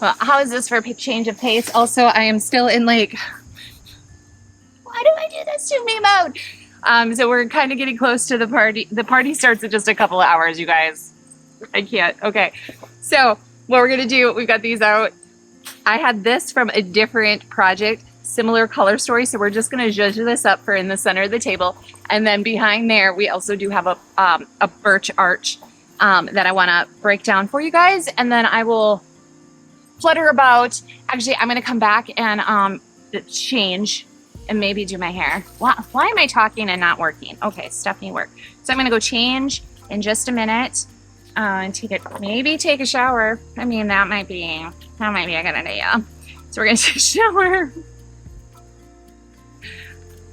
Well, how is this for a change of pace? Also, I am still in like, why do I do this to me mode? So we're kind of getting close to the party. The party starts in just a couple of hours, you guys. I can't. Okay. So what we're going to do, we've got these out. I had this from a different project, similar color story. So we're just going to zhuzh this up for in the center of the table. And then behind there, we also do have a birch arch that I want to break down for you guys. And then I will flutter about. Actually, I'm going to come back and change and maybe do my hair. Why am I talking and not working? Okay, Stephanie work. So I'm going to go change in just a minute and maybe take a shower. I mean, that might be a good idea. So we're going to take a shower.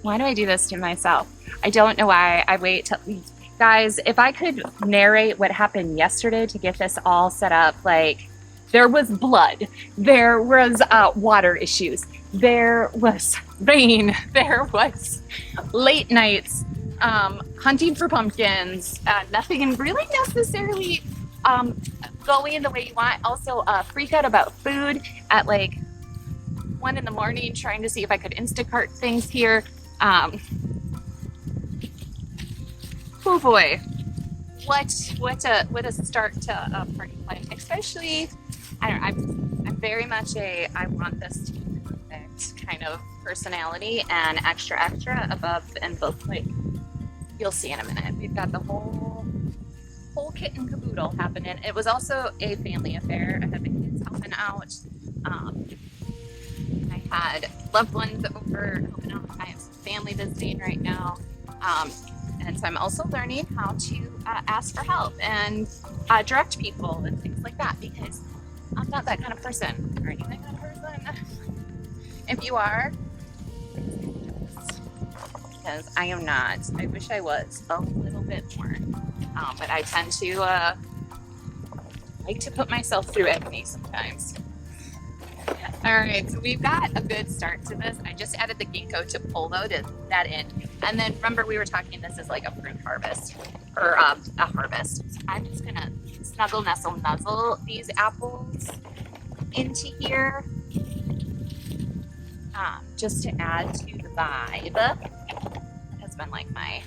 Why do I do this to myself? I don't know why I wait till... Guys, if I could narrate what happened yesterday to get this all set up, like, there was blood, there was water issues, there was rain, there was late nights, hunting for pumpkins, nothing really necessarily going the way you want. Also, freak out about food at like 1 a.m, trying to see if I could Instacart things here. Oh boy, what a start to a party life. Especially, I'm very much I want this to be perfect kind of personality and extra above and both, like, you'll see in a minute. We've got the whole kit and caboodle happening. It was also a family affair. I had the kids helping out. I had loved ones over helping out. I have some family visiting right now. And so I'm also learning how to ask for help and direct people and things like that, because I'm not that kind of person. Are you that kind of person? If you are, because I am not. I wish I was a little bit more. But I tend to like to put myself through agony sometimes. All right, so we've got a good start to this. I just added the ginkgo to pull that in. And then remember, we were talking, this is like a fruit harvest or a harvest. So I'm just gonna snuggle, nestle, nuzzle these apples into here just to add to the vibe. That has been like my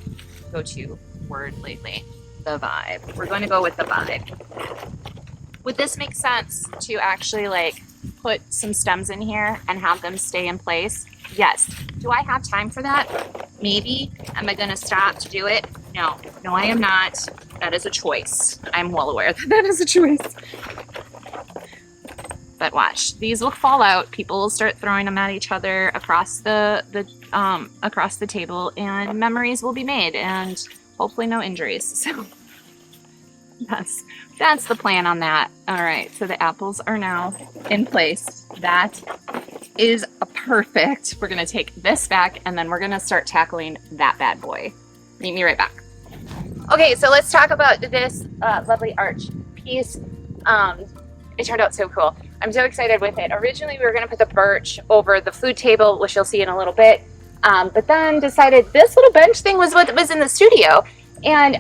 go-to word lately, the vibe. We're going to go with the vibe. Would this make sense to actually like put some stems in here and have them stay in place? Yes. Do I have time for that? Maybe. Am I going to stop to do it? No, I am not. That is a choice. I'm well aware that that is a choice. But watch, these will fall out. People will start throwing them at each other across the table, and memories will be made, and hopefully no injuries. So that's the plan on that. All right, so the apples are now in place. That is perfect. We're gonna take this back, and then we're gonna start tackling that bad boy. Meet me right back. Okay, so let's talk about this lovely arch piece. It turned out so cool. I'm so excited with it. Originally, we were gonna put the birch over the food table, which you'll see in a little bit, but then decided this little bench thing was what was in the studio, and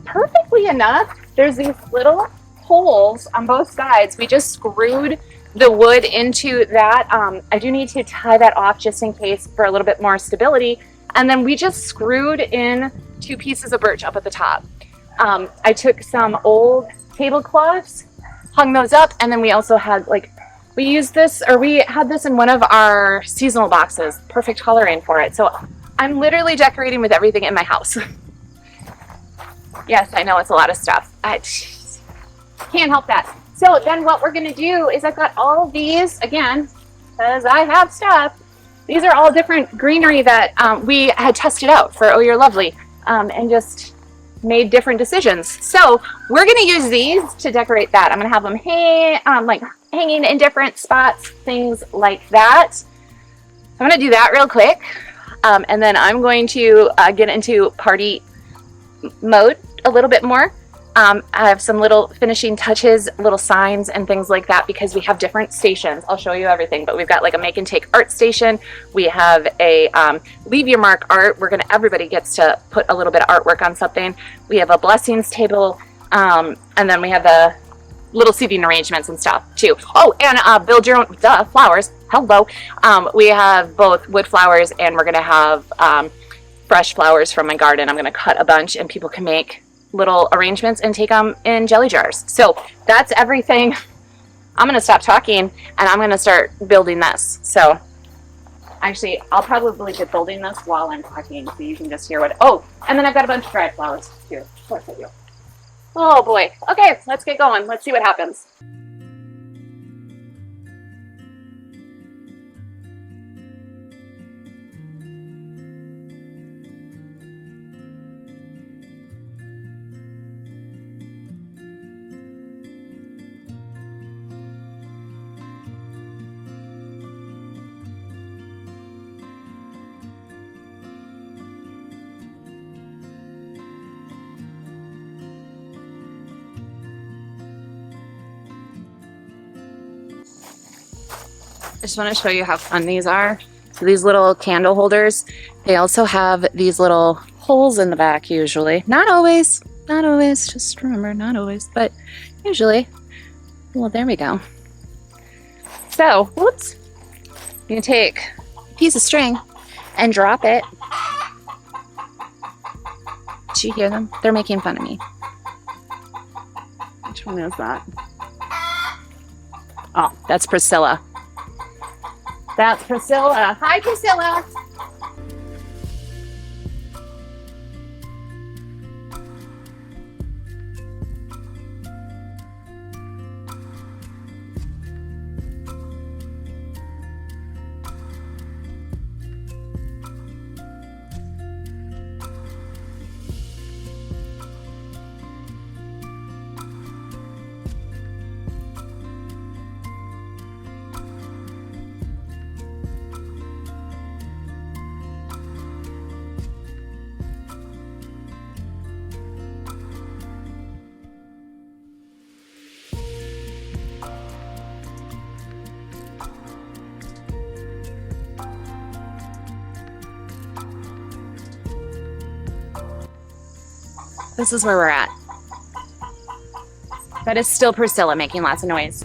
perfectly enough, there's these little holes on both sides. We just screwed the wood into that. I do need to tie that off just in case for a little bit more stability. And then we just screwed in 2 pieces of birch up at the top. I took some old tablecloths, hung those up, and then we also had we had this in one of our seasonal boxes. Perfect coloring for it. So I'm literally decorating with everything in my house. Yes, I know it's a lot of stuff. I can't help that. So then what we're going to do is I've got all of these, again, because I have stuff. These are all different greenery that we had tested out for Oh You're Lovely and just made different decisions. So we're going to use these to decorate that. I'm going to have them hanging in different spots, things like that. I'm going to do that real quick. And then I'm going to get into party mode a little bit more. I have some little finishing touches, little signs and things like that, because we have different stations. I'll show you everything, but we've got like a make and take art station. We have a leave your mark art. Everybody gets to put a little bit of artwork on something. We have a blessings table, and then we have the little seating arrangements and stuff too. Oh, and build your own flowers. Hello. We have both wood flowers, and we're gonna have fresh flowers from my garden. I'm gonna cut a bunch, and people can make little arrangements and take them in jelly jars. So that's everything. I'm gonna stop talking, and I'm gonna start building this. So actually, I'll probably be building this while I'm talking, so you can just hear what. Oh, and then I've got a bunch of dried flowers too. Of course I do. Oh boy. Okay, let's get going. Let's see what happens. I just want to show you how fun these are. So these little candle holders, they also have these little holes in the back usually. Not always, just remember, not always, but usually. Well, there we go. So, whoops. You can take a piece of string and drop it. Did you hear them? They're making fun of me. Which one is that? Oh, that's Priscilla. That's Priscilla. Hi, Priscilla. This is where we're at. That is still Priscilla making lots of noise.